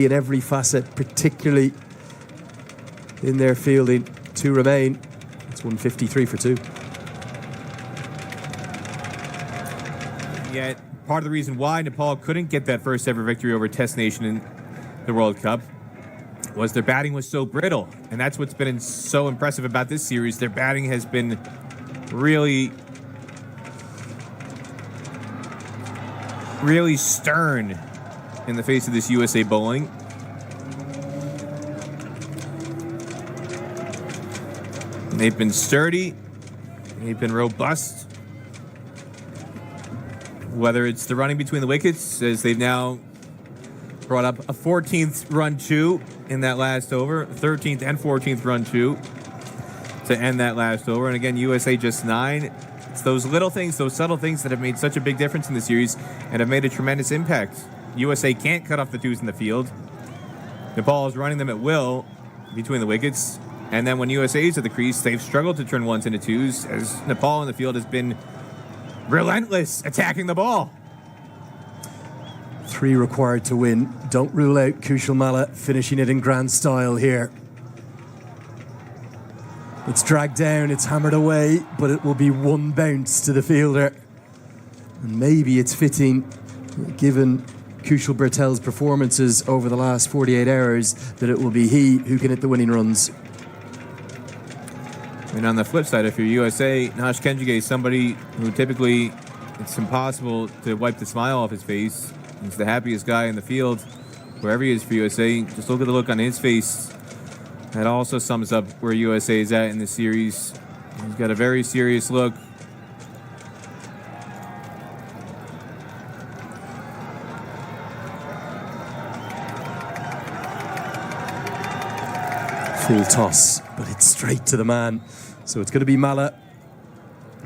in every facet, particularly in their fielding. 2 remain. It's 153 for 2. Yet, part of the reason why Nepal couldn't get that first ever victory over Test Nation in the World Cup was their batting was so brittle. And that's what's been so impressive about this series. Their batting has been really stern in the face of this USA bowling. And they've been sturdy. They've been robust. Whether it's the running between the wickets, as they've now brought up a 14th run 2 in that last over, 13th and 14th run 2 to end that last over. And again, USA just 9. It's those little things, those subtle things that have made such a big difference in the series and have made a tremendous impact. USA can't cut off the 2s in the field. Nepal is running them at will between the wickets. And then when USA is at the crease, they've struggled to turn 1s into 2s, as Nepal in the field has been relentless attacking the ball. 3 required to win. Don't rule out Kushal finishing it in grand style here. It's dragged down, it's hammered away, but it will be 1 bounce to the fielder. And maybe it's fitting, given Kushal Bhurtel's performances over the last 48 hours, that it will be he who can hit the winning runs. And on the flip side, if you're USA, Nash Kenjige is somebody who typically it's impossible to wipe the smile off his face. He's the happiest guy in the field, wherever he is for USA. Just look at the look on his face. That also sums up where USA is at in this series. He's got a very serious look. Full toss, but it's straight to the man. So it's going to be Malla.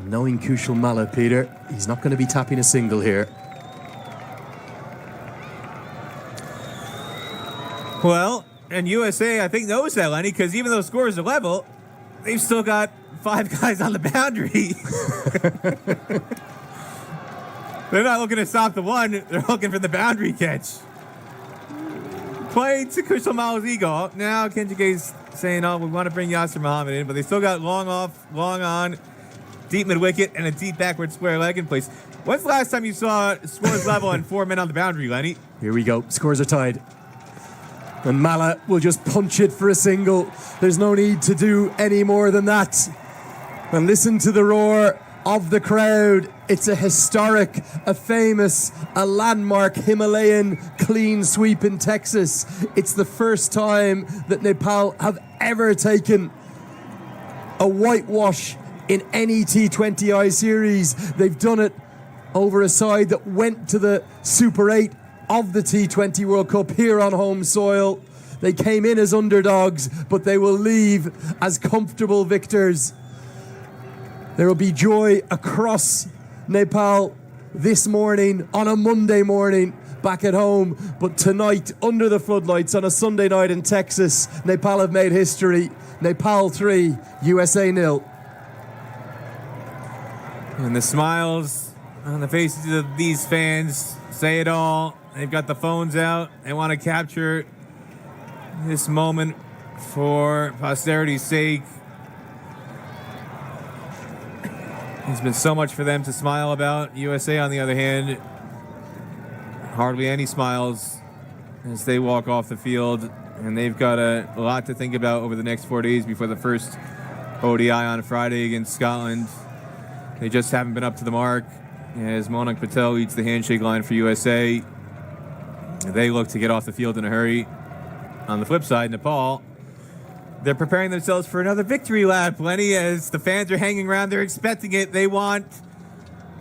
Knowing Kushal Malla, Peter, he's not going to be tapping a single here. Well, and USA, I think, knows that, Lenny, because even though scores are level, they've still got 5 guys on the boundary. They're not looking to stop the 1, they're looking for the boundary catch. Playing to Kushal Malla's ego. Now Kenjige's saying, oh, we want to bring Yasser Muhammad in, but they still got long off, long on, deep mid-wicket, and a deep backward square leg in place. When's the last time you saw scores level and 4 men on the boundary, Lenny? Here we go. Scores are tied. And Malla will just punch it for a single. There's no need to do any more than that. And listen to the roar of the crowd. It's a historic, a famous, a landmark Himalayan clean sweep in Texas. It's the first time that Nepal have ever taken a whitewash in any T20I series. They've done it over a side that went to the Super 8 of the T20 World Cup here on home soil. They came in as underdogs, but they will leave as comfortable victors. There will be joy across Nepal this morning, on a Monday morning, back at home. But tonight, under the floodlights on a Sunday night in Texas, Nepal have made history. Nepal 3, USA 0. And the smiles on the faces of these fans say it all. They've got the phones out. They want to capture this moment for posterity's sake. It's been so much for them to smile about. USA, on the other hand, hardly any smiles as they walk off the field. And they've got a lot to think about over the next 4 days before the first ODI on Friday against Scotland. They just haven't been up to the mark. As Monak Patel leads the handshake line for USA, they look to get off the field in a hurry. On the flip side, Nepal, they're preparing themselves for another victory lap, Lenny, as the fans are hanging around. They're expecting it. They want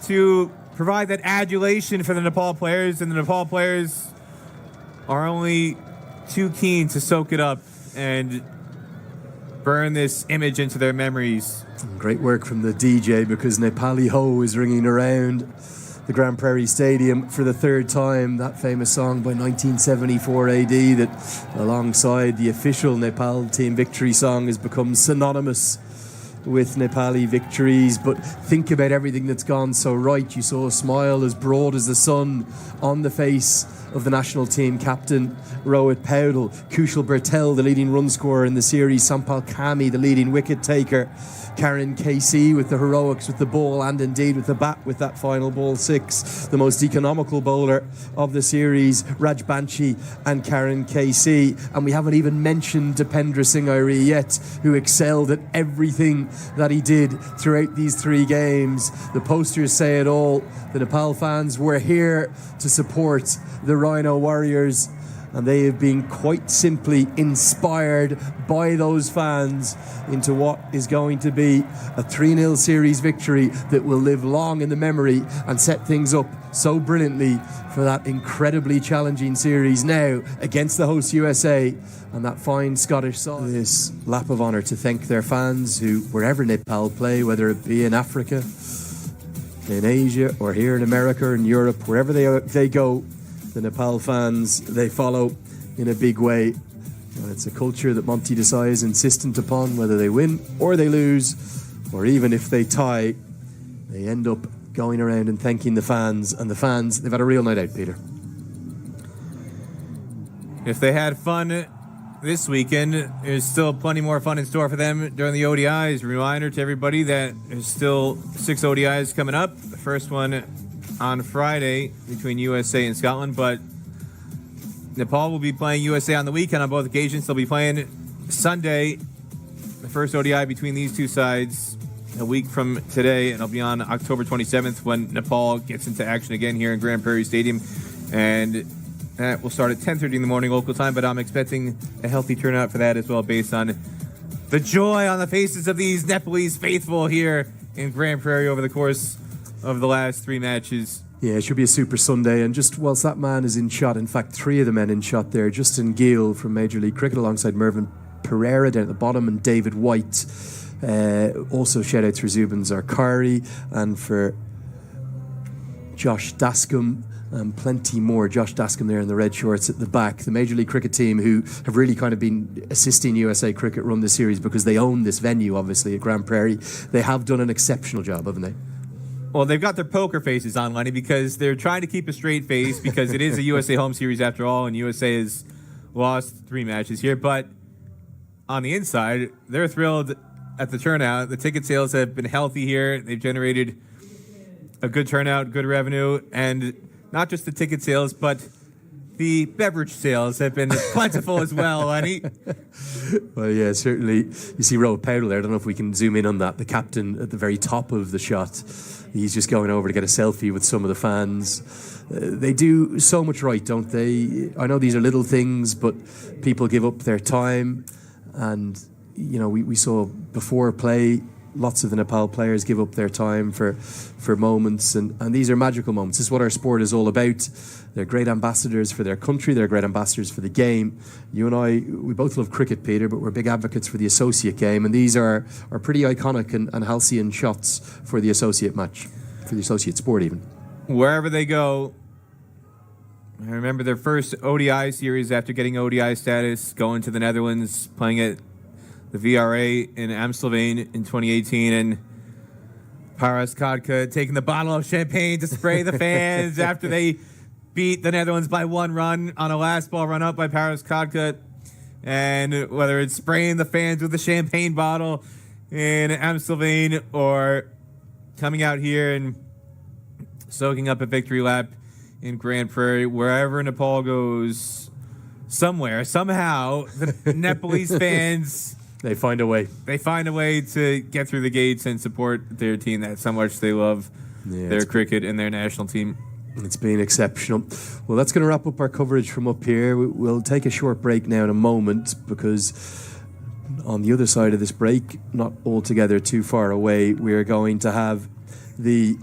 to provide that adulation for the Nepal players, and the Nepal players are only too keen to soak it up and burn this image into their memories. Great work from the DJ, because Nepali Ho is ringing around the Grand Prairie Stadium for the 3rd time. That famous song by 1974 AD that, alongside the official Nepal team victory song, has become synonymous with Nepali victories. But think about everything that's gone so right. You saw a smile as broad as the sun on the face of the national team captain Rohit, Kushal, Bhurtel, the leading run scorer in the series, Sompal, the leading wicket taker, Karen KC with the heroics with the ball and indeed with the bat with that final ball 6, the most economical bowler of the series, Raj Banshi and Karen KC. And we haven't even mentioned Dipendra Singh Airi yet, who excelled at everything that he did throughout these 3 games. The posters say it all. The Nepal fans were here to support the Rhino Warriors, and they have been quite simply inspired by those fans into what is going to be a 3-0 series victory that will live long in the memory and set things up so brilliantly for that incredibly challenging series now against the host USA and that fine Scottish side. This lap of honour to thank their fans who, wherever Nepal play, whether it be in Africa, in Asia, or here in America or in Europe, wherever they go, the Nepal fans, they follow in a big way. And it's a culture that Monty Desai is insistent upon, whether they win or they lose, or even if they tie, they end up going around and thanking the fans. And the fans, they've had a real night out, Peter. If they had fun this weekend, there's still plenty more fun in store for them during the ODIs. Reminder to everybody that there's still 6 ODIs coming up. The first one on Friday between USA and Scotland, but Nepal will be playing USA on the weekend on both occasions. They'll be playing Sunday, the first ODI between these 2 sides, a week from today, and it'll be on October 27th when Nepal gets into action again here in Grand Prairie Stadium, and that will start at 10:30 in the morning local time, but I'm expecting a healthy turnout for that as well, based on the joy on the faces of these Nepalese faithful here in Grand Prairie over the course of the last 3 matches. Yeah, it should be a super Sunday. And just whilst that man is in shot, in fact, 3 of the men in shot there, Justin Gill from Major League Cricket alongside Mervyn Pereira down at the bottom, and David White. Also shout out for Zubin Zarkari and for Josh Dascombe and plenty more. Josh Dascombe there in the red shorts at the back. The Major League Cricket team who have really kind of been assisting USA Cricket run this series because they own this venue, obviously, at Grand Prairie. They have done an exceptional job, haven't they? Well, they've got their poker faces on, Lenny, because they're trying to keep a straight face because it is a USA home series after all, and USA has lost 3 matches here. But on the inside, they're thrilled at the turnout. The ticket sales have been healthy here. They've generated a good turnout, good revenue, and not just the ticket sales, but the beverage sales have been plentiful as well, Lenny. Well, yeah, certainly. You see Rohit there. I don't know if we can zoom in on that. The captain at the very top of the shot. He's just going over to get a selfie with some of the fans. They do so much right, don't they? I know these are little things, but people give up their time. And, you know, we saw before play, lots of the Nepal players give up their time for moments. And these are magical moments. This is what our sport is all about. They're great ambassadors for their country. They're great ambassadors for the game. You and I, we both love cricket, Peter, but we're big advocates for the associate game. And these are pretty iconic and halcyon shots for the associate match, for the associate sport even. Wherever they go, I remember their first ODI series after getting ODI status, going to the Netherlands, playing at the VRA in Amstelveen in 2018, and Paras Kodka taking the bottle of champagne to spray the fans after they beat the Netherlands by 1 run on a last ball run up by Paras Kodka. And whether it's spraying the fans with a champagne bottle in Amstelveen or coming out here and soaking up a victory lap in Grand Prairie, wherever Nepal goes, somewhere, somehow, the Nepalese fans... They find a way. They find a way to get through the gates and support their team. That's how much they love their cricket and their national team. It's been exceptional. Well, that's going to wrap up our coverage from up here. We'll take a short break now in a moment because on the other side of this break, not altogether too far away, we're going to have the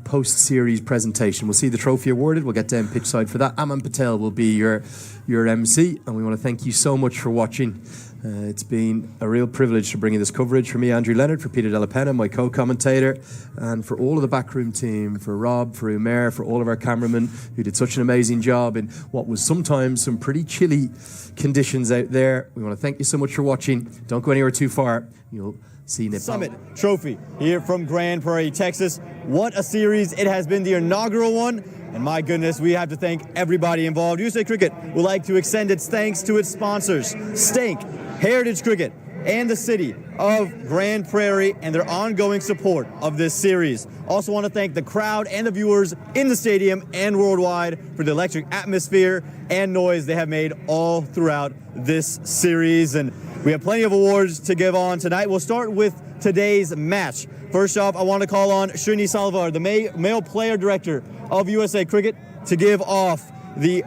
post-series presentation. We'll see the trophy awarded. We'll get down pitch side for that. Aman Patel will be your MC, and we want to thank you so much for watching. It's been a real privilege to bring you this coverage. For me, Andrew Leonard, for Peter Della Penna, my co-commentator, and for all of the backroom team, for Rob, for Umair, for all of our cameramen who did such an amazing job in what was sometimes some pretty chilly conditions out there. We want to thank you so much for watching. Don't go anywhere too far. You'll see Nepal. Summit Trophy here from Grand Prairie, Texas. What a series. It has been the inaugural one And my goodness, we have to thank everybody involved. USA Cricket would like to extend its thanks to its sponsors, Stank, Heritage Cricket, and the city of Grand Prairie and their ongoing support of this series. Also want to thank the crowd and the viewers in the stadium and worldwide for the electric atmosphere and noise they have made all throughout this series. And we have plenty of awards to give on tonight. We'll start with today's match. First off, I want to call on Srini Salvar, the male player director of USA Cricket, to give off the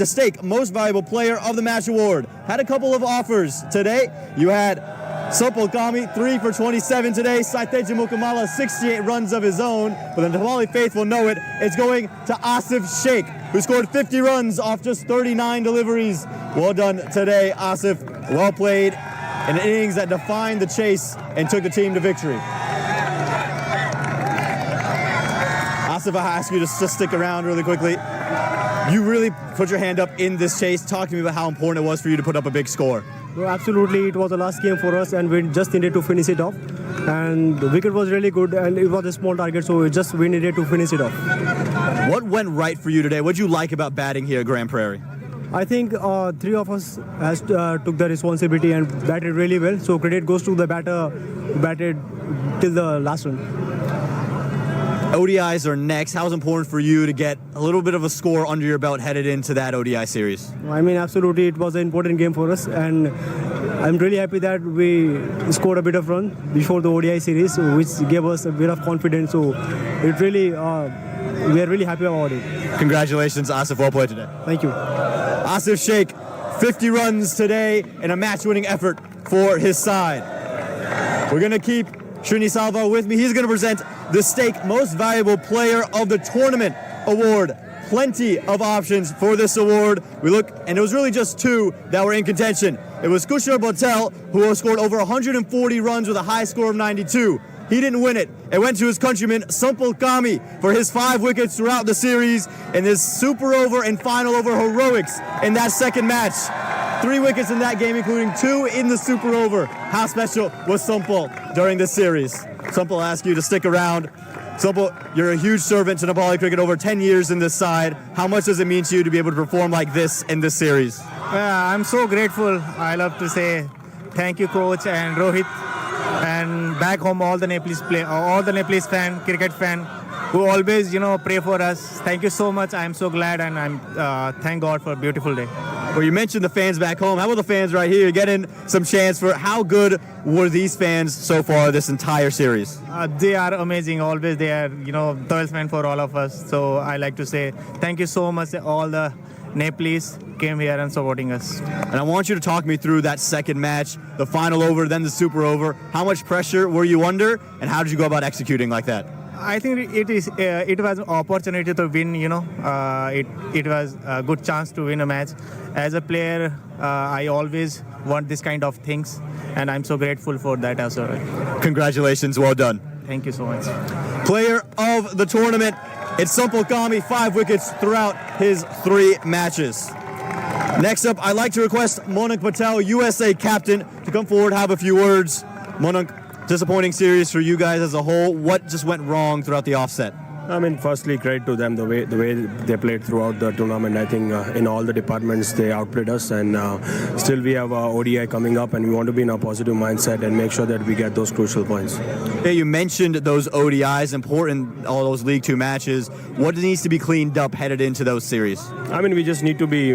Stake Most Valuable Player of the Match award. Had a couple of offers today. You had Sompal 3 for 27 today. Saiteja Mukamala 68 runs of his own. But the Nepali faithful know it. It's going to Asif Sheikh, who scored 50 runs off just 39 deliveries. Well done today, Asif. Well played in an innings that defined the chase and took the team to victory. Asif, I ask you to just stick around really quickly. You really put your hand up in this chase. Talk to me about how important it was for you to put up a big score. Well, absolutely, it was the last game for us and we just needed to finish it off. And the wicket was really good and it was a small target, so we needed to finish it off. What went right for you today? What did you like about batting here at Grand Prairie? I think three of us took the responsibility and batted really well. So credit goes to the batter who batted till the last run. ODIs are next. How important for you to get a little bit of a score under your belt headed into that ODI series? I mean, absolutely, it was an important game for us, and I'm really happy that we scored a bit of run before the ODI series, which gave us a bit of confidence. So it really, we are really happy about it. Congratulations, Asif. Well played today. Thank you. Asif Sheikh, 50 runs today in a match-winning effort for his side. We're going to keep Srini Salva with me. He's going to present the Stake Most Valuable Player of the Tournament award. Plenty of options for this award. We look, and it was really just two that were in contention. It was Kushal Bhurtel, who scored over 140 runs with a high score of 92. He didn't win it. It went to his countryman, Sompal for his 5 wickets throughout the series in his super over and final over heroics in that second match. 3 wickets in that game, including 2 in the super over. How special was Sompal during this series? Sompal, I'll ask you to stick around. Sompal, you're a huge servant to Nepali cricket, over 10 years in this side. How much does it mean to you to be able to perform like this in this series? I'm so grateful. I love to say thank you, coach and Rohit, and back home all the Nepalese Nepalese cricket fan who always pray for us. Thank you so much. I'm so glad, and I'm thank God for a beautiful day. Well, you mentioned the fans back home. How about the fans right here? Getting some chance for how good were these fans so far this entire series? They are amazing. Always they are, talisman for all of us. So I like to say thank you so much. All the Nepalese came here and supporting us. And I want you to talk me through that second match, the final over, then the super over. How much pressure were you under, and how did you go about executing like that? I think it was an opportunity to win. It was a good chance to win a match. As a player, I always want this kind of things, and I'm so grateful for that as well. Congratulations, well done. Thank you so much. Player of the tournament, it's Sompal 5 wickets throughout his 3 matches. Next up, I'd like to request Monank Patel, USA captain, to come forward, have a few words. Monank, disappointing series for you guys as a whole. What just went wrong throughout the offset? I mean, firstly, credit to them the way they played throughout the tournament. I think in all the departments they outplayed us, and still we have ODI coming up, and we want to be in a positive mindset and make sure that we get those crucial points. Yeah, you mentioned those ODIs, important, all those League 2 matches. What needs to be cleaned up headed into those series? I mean, we just need to be,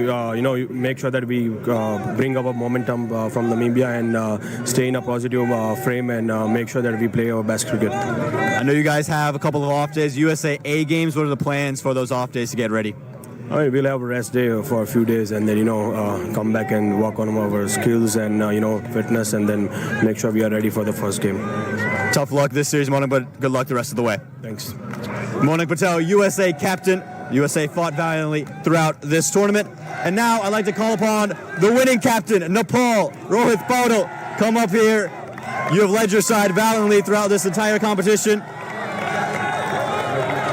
make sure that we bring up a momentum from Namibia and stay in a positive frame and make sure that we play our best cricket. I know you guys have a couple of off days. USA A games, what are the plans for those off days to get ready? I mean, we'll have a rest day for a few days and then, come back and work on our skills and, fitness, and then make sure we are ready for the first game. Tough luck this series, Monank, but good luck the rest of the way. Thanks. Monank Patel, USA captain. USA fought valiantly throughout this tournament. And now I'd like to call upon the winning captain, Nepal, Rohit Bhurtel. Come up here. You have led your side valiantly throughout this entire competition.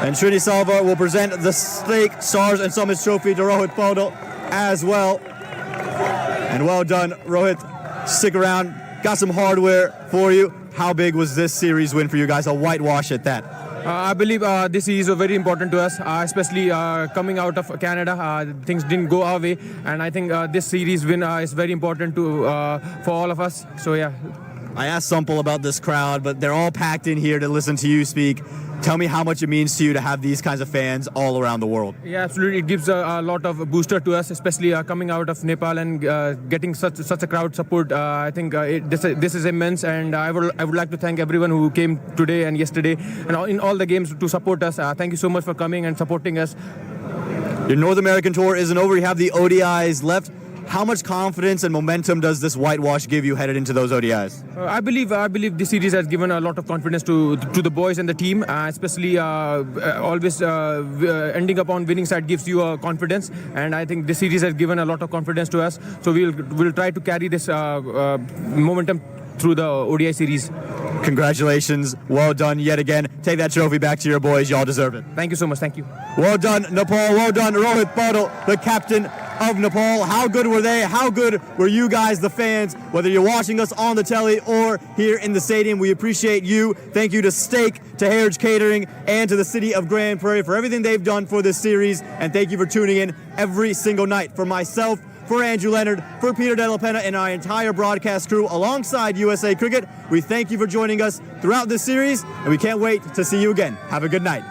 And Srini Salva will present the Stake Stars and Summits Trophy to Rohit Bhurtel as well. And well done, Rohit. Stick around. Got some hardware for you. How big was this series win for you guys? A whitewash at that. I believe this series is very important to us, especially coming out of Canada. Things didn't go our way, and I think this series win is very important for all of us. So yeah. I asked Sompal about this crowd, but they're all packed in here to listen to you speak. Tell me how much it means to you to have these kinds of fans all around the world. Yeah, absolutely. It gives a lot of booster to us, especially coming out of Nepal and getting such a crowd support. I think this is immense, and I would like to thank everyone who came today and yesterday and in all the games to support us. Thank you so much for coming and supporting us. Your North American tour isn't over. You have the ODIs left. How much confidence and momentum does this whitewash give you headed into those ODIs? I believe this series has given a lot of confidence to the boys and the team, especially always ending up on winning side gives you confidence, and I think this series has given a lot of confidence to us. So we'll try to carry this momentum through the ODI series. Congratulations. Well done yet again. Take that trophy back to your boys. Y'all deserve it. Thank you so much. Thank you. Well done, Nepal. Well done, Rohit, the captain of Nepal. How good were they? How good were you guys, the fans? Whether you're watching us on the telly or here in the stadium, we appreciate you. Thank you to Steak, to Heritage Catering, and to the city of Grand Prairie for everything they've done for this series. And thank you for tuning in every single night. For myself, for Andrew Leonard, for Peter De La Pena, and our entire broadcast crew alongside USA Cricket, we thank you for joining us throughout this series, and we can't wait to see you again. Have a good night.